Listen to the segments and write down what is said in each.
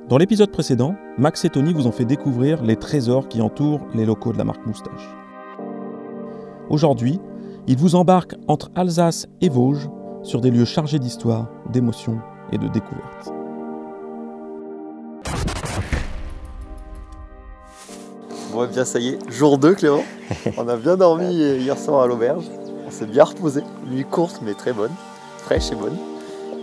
Dans l'épisode précédent, Max et Tony vous ont fait découvrir les trésors qui entourent les locaux de la marque Moustache. Aujourd'hui, ils vous embarquent entre Alsace et Vosges sur des lieux chargés d'histoire, d'émotions et de découvertes. Bon, bien ça y est, jour 2 Clément. On a bien dormi hier soir à l'auberge. On s'est bien reposé. Nuit courte mais très bonne, fraîche et bonne.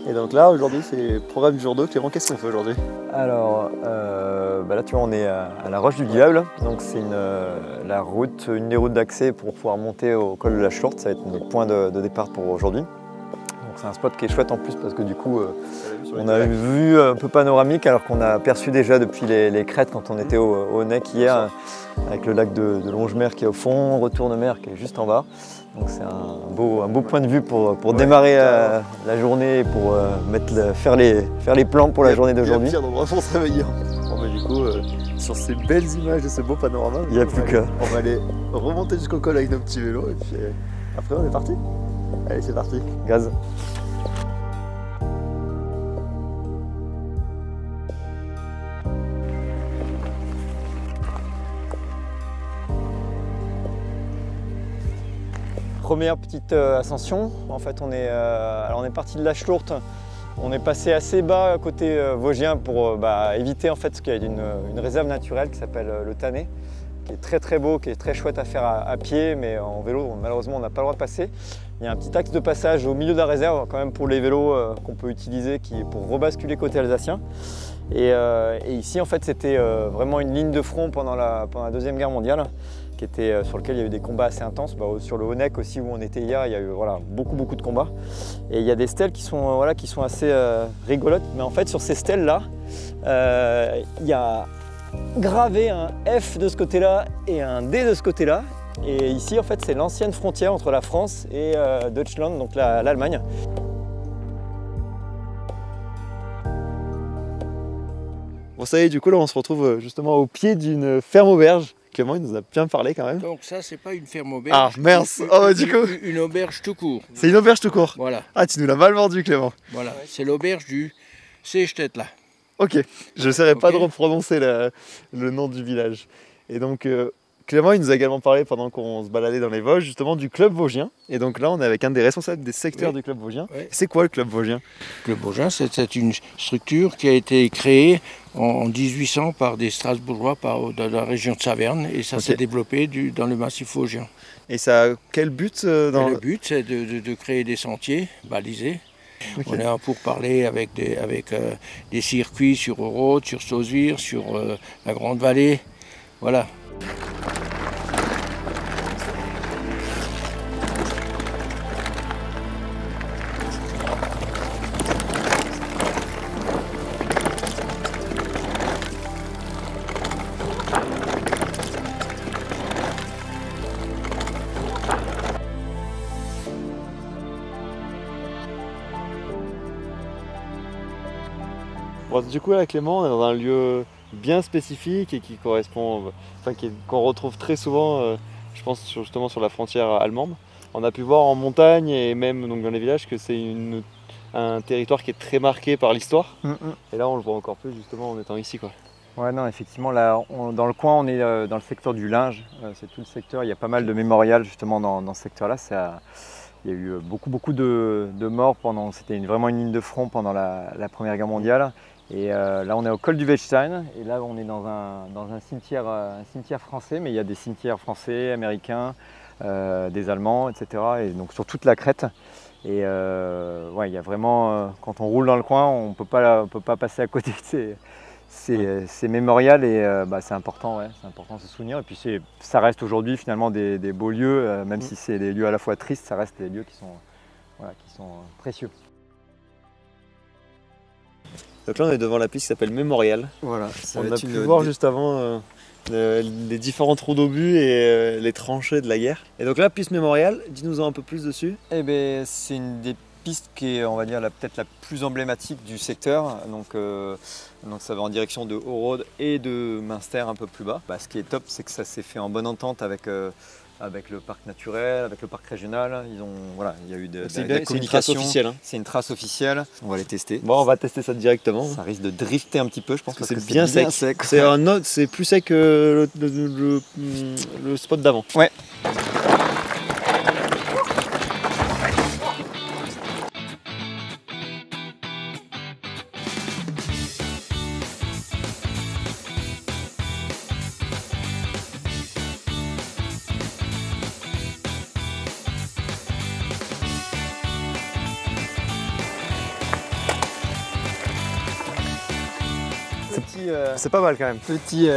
Et donc là aujourd'hui c'est programme du jour 2. Clément, qu'est-ce qu'on fait aujourd'hui? Alors là tu vois, on est à la Roche du Diable. Donc c'est une des routes d'accès pour pouvoir monter au col de la Schlurte. Ça va être notre point de départ pour aujourd'hui. Donc c'est un spot qui est chouette en plus parce que du coup on a une vue un peu panoramique alors qu'on a aperçu déjà depuis les crêtes quand on était au Nec hier, avec le lac de Longemer qui est au fond, Retourne-Mer qui est juste en bas. Donc c'est un beau point de vue pour démarrer la journée et pour faire les plans pour la journée d'aujourd'hui. Il y a pire d'endroit pour se réveiller. Bon, bah, du coup, sur ces belles images et ce beau panorama, il n'y a plus qu'à. On va aller remonter jusqu'au col avec nos petits vélos et puis après on est parti. Allez, c'est parti. Gaz. Première petite ascension, en fait on est parti de la Schlurte, on est passé assez bas côté vosgien pour éviter en fait, parce qu'il y a une réserve naturelle qui s'appelle le Tannet, qui est très beau, qui est très chouette à faire à pied, mais en vélo malheureusement on n'a pas le droit de passer. Il y a un petit axe de passage au milieu de la réserve quand même pour les vélos qu'on peut utiliser qui est pour rebasculer côté alsacien. Et ici en fait c'était vraiment une ligne de front pendant la Deuxième Guerre mondiale. Sur lequel il y a eu des combats assez intenses. Sur le Honeck aussi où on était hier, il y a eu beaucoup de combats. Et il y a des stèles qui sont assez rigolotes. Mais en fait sur ces stèles là, il y a gravé un F de ce côté-là et un D de ce côté-là. Et ici en fait c'est l'ancienne frontière entre la France et Deutschland, donc l'Allemagne. Bon ça y est, du coup là on se retrouve justement au pied d'une ferme auberge. Clément, il nous a bien parlé quand même. Donc ça, c'est pas une ferme auberge. Ah mince, du coup. Une auberge tout court. C'est une auberge tout court. Voilà. Ah, tu nous l'as mal vendu, Clément. Voilà, c'est l'auberge du Seestedt là. Ok, je n'essaierai pas de reprononcer le nom du village. Et donc, Clément, il nous a également parlé pendant qu'on se baladait dans les Vosges, justement du club vosgien. Et donc là, on est avec un des responsables des secteurs du club vosgien. Oui. C'est quoi le club vosgien? Le club vosgien, c'est une structure qui a été créée en 1800 par des Strasbourgeois de la région de Saverne. Et ça s'est développé dans le massif vosgien. Et ça a quel but Le but, c'est de créer des sentiers balisés. Okay. On est là pour parler avec des circuits sur Eurode, sur Sauzire, sur la Grande Vallée. Voilà. Bon, du coup là Clément, on est dans un lieu bien spécifique et qui correspond, qu'on retrouve très souvent, je pense justement sur la frontière allemande. On a pu voir en montagne et même donc, dans les villages que c'est un territoire qui est très marqué par l'histoire. Et là on le voit encore plus justement en étant ici, quoi. Ouais, non, effectivement, là, dans le coin, on est dans le secteur du linge. C'est tout le secteur. Il y a pas mal de mémorials justement dans ce secteur-là. Il y a eu beaucoup de morts c'était vraiment une ligne de front pendant la Première Guerre mondiale. Et là, on est au col du Wettstein. Et là, on est dans un cimetière français, mais il y a des cimetières français, américains, des Allemands, etc. Et donc sur toute la crête. Et il y a vraiment, quand on roule dans le coin, on peut pas passer à côté de ces mémorials et c'est important de se souvenir. Et puis ça reste aujourd'hui finalement des beaux lieux, même si c'est des lieux à la fois tristes, ça reste des lieux qui sont précieux. Donc là on est devant la piste qui s'appelle Mémorial. Voilà, on a pu voir juste avant les différents trous d'obus et les tranchées de la guerre. Et donc là, piste Mémorial, dis-nous-en un peu plus dessus. Eh bien, c'est une des pistes qui est, on va dire, peut-être la plus emblématique du secteur. Donc ça va en direction de Eurode et de Münster un peu plus bas. Ce qui est top, c'est que ça s'est fait en bonne entente avec avec le parc naturel, avec le parc régional. Voilà, il y a eu de la C'est une trace communication. officielle. Hein. C'est une trace officielle. On va les tester. Bon, on va tester ça directement. Ça risque de drifter un petit peu, je pense, parce que c'est bien sec. C'est plus sec que le spot d'avant. Ouais. C'est pas mal quand même. Petit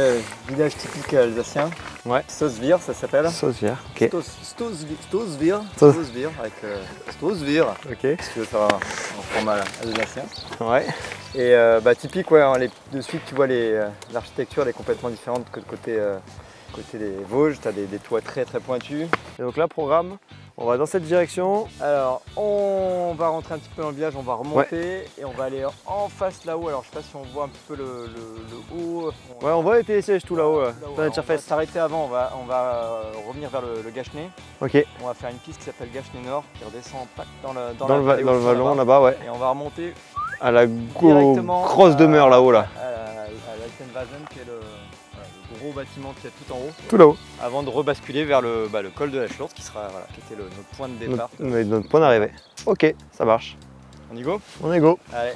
village typique alsacien. Ouais. Stosvir, ça s'appelle. Saucière. Ok. Stosvir. Stos- Stosvir avec Stosvir. Ok. Si tu veux faire un format alsacien. Ouais. Et typique, ouais, de suite tu vois l'architecture elle est complètement différente que côté des Vosges. Tu as des toits très pointus. Et donc là, programme, on va dans cette direction. Alors on va rentrer un petit peu dans le village, on va remonter et on va aller en face là-haut. Alors je sais pas si on voit un petit peu le haut. Ouais, on voit les télésièges tout là-haut. Là-haut. Dans Alors, notre on va surface. s'arrêter avant, on va revenir vers le Gachenay. Ok. On va faire une piste qui s'appelle Gachenay Nord qui redescend dans Dans la vallée le au fond, vallon là-bas, ouais. Et on va remonter À la directement grosse demeure là-haut là. à l'Altenwazen qui est le gros bâtiment qui est tout en haut. Tout là-haut. Avant de rebasculer vers le col de la Schlourz qui était notre point de départ. Notre point d'arrivée. Ok, ça marche. On y go? On est go. Allez.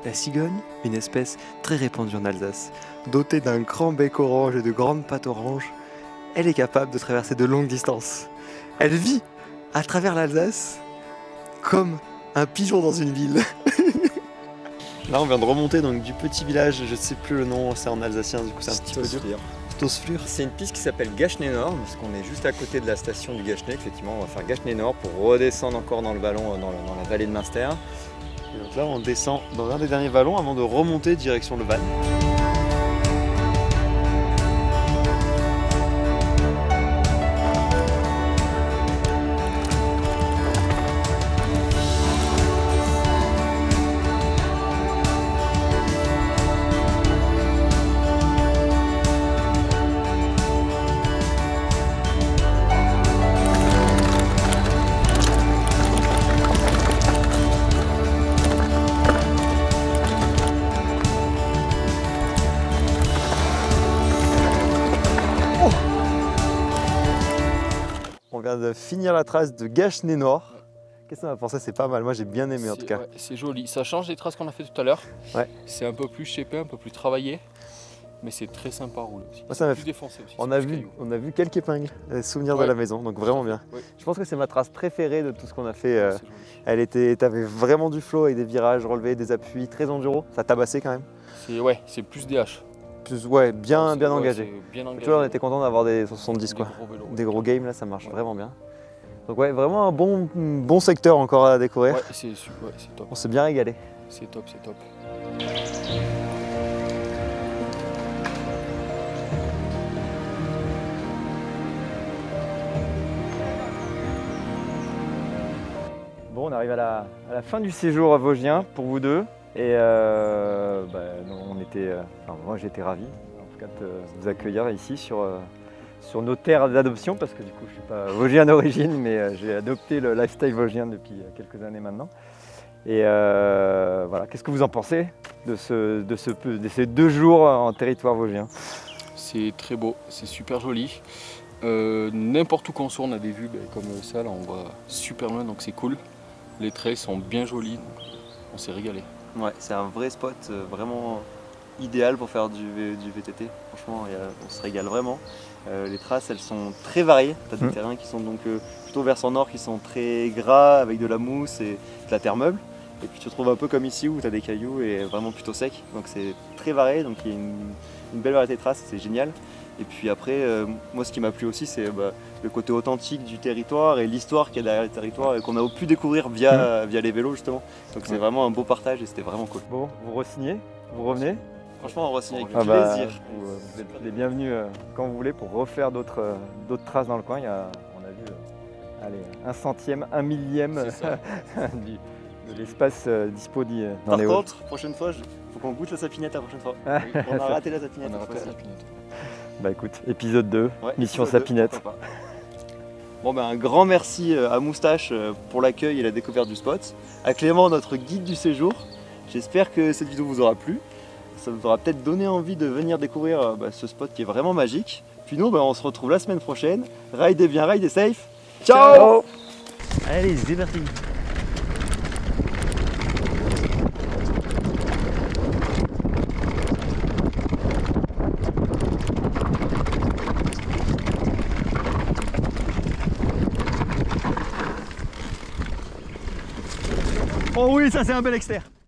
La cigogne, une espèce très répandue en Alsace, dotée d'un grand bec orange et de grandes pattes oranges, elle est capable de traverser de longues distances. Elle vit à travers l'Alsace comme un pigeon dans une ville. Là, on vient de remonter donc du petit village, je sais plus le nom, c'est en alsacien, du coup c'est un petit peu dur. Stosvir. C'est une piste qui s'appelle Gachenay Nord, parce qu'on est juste à côté de la station du Gachenay. Effectivement, on va faire Gachenay Nord pour redescendre encore dans le vallon, dans la vallée de Münster. Et donc là, on descend dans un des derniers vallons avant de remonter direction le Van. On vient de finir la trace de Gachenay Nord. Qu'est-ce qu'on a pensé? C'est pas mal, moi j'ai bien aimé en tout cas. Ouais, c'est joli, ça change des traces qu'on a fait tout à l'heure. Ouais. C'est un peu plus shapé, un peu plus travaillé, mais c'est très sympa à rouler aussi. Moi, ça m'a plus défoncé aussi. On a vu quelques épingles, souvenirs de Ouais. la maison, donc vraiment bien. Ouais. Je pense que c'est ma trace préférée de tout ce qu'on a fait. C'est joli. T'avais vraiment du flow avec des virages relevés, des appuis, très enduro. Ça tabassait quand même. C'est plus DH. Ouais, bien C'est- ouais, engagé. c'est bien engagé. Tu vois, on était content d'avoir des 70 quoi. gros vélos, Des gros games là, ça marche vraiment bien. Donc ouais, vraiment un bon secteur encore à découvrir. Ouais, c'est top. On s'est bien régalé. C'est top. Bon, on arrive à la fin du séjour vosgien pour vous deux. Et moi j'étais ravi en tout cas de vous accueillir ici sur nos terres d'adoption, parce que du coup je suis pas vosgien d'origine, mais j'ai adopté le lifestyle vosgien depuis quelques années maintenant. Et voilà, qu'est-ce que vous en pensez de ces 2 jours en territoire vosgien? C'est très beau, c'est super joli. N'importe où qu'on soit, on a des vues comme ça, là on voit super loin, donc c'est cool. Les trails sont bien jolis, donc on s'est régalé. Ouais, c'est un vrai spot vraiment idéal pour faire du VTT. Franchement, on se régale vraiment. Les traces, elles sont très variées. Tu as des terrains qui sont donc plutôt versant nord, qui sont très gras, avec de la mousse et de la terre meuble. Et puis tu te retrouves un peu comme ici, où tu as des cailloux et vraiment plutôt sec. Donc c'est très varié, donc il y a une belle variété de traces, c'est génial. Et puis après, moi ce qui m'a plu aussi, c'est le côté authentique du territoire et l'histoire qu'il y a derrière le territoire et qu'on a pu découvrir via les vélos justement. Donc c'est vraiment un beau partage et c'était vraiment cool. Bon, vous re-signez, vous revenez? Franchement, on re-signe avec plaisir. plaisir. Vous êtes les bienvenus quand vous voulez pour refaire d'autres traces dans le coin. On a vu 1/100e, 1/1000e de l'espace dispo dans Par les contre, prochaine fois, faut qu'on goûte la sapinette la prochaine fois. On a raté la sapinette. On a raté cette la fois-ci. sapinette. Bah écoute, épisode 2, Ouais, mission épisode 2, Sapinette. pourquoi pas. Bon ben un grand merci à Moustache pour l'accueil et la découverte du spot. À Clément, notre guide du séjour. J'espère que cette vidéo vous aura plu. Ça vous aura peut-être donné envie de venir découvrir ce spot qui est vraiment magique. Puis nous, on se retrouve la semaine prochaine. Ridez bien, ridez safe. Ciao. Allez, c'est parti. Oh oui, ça c'est un bel externe.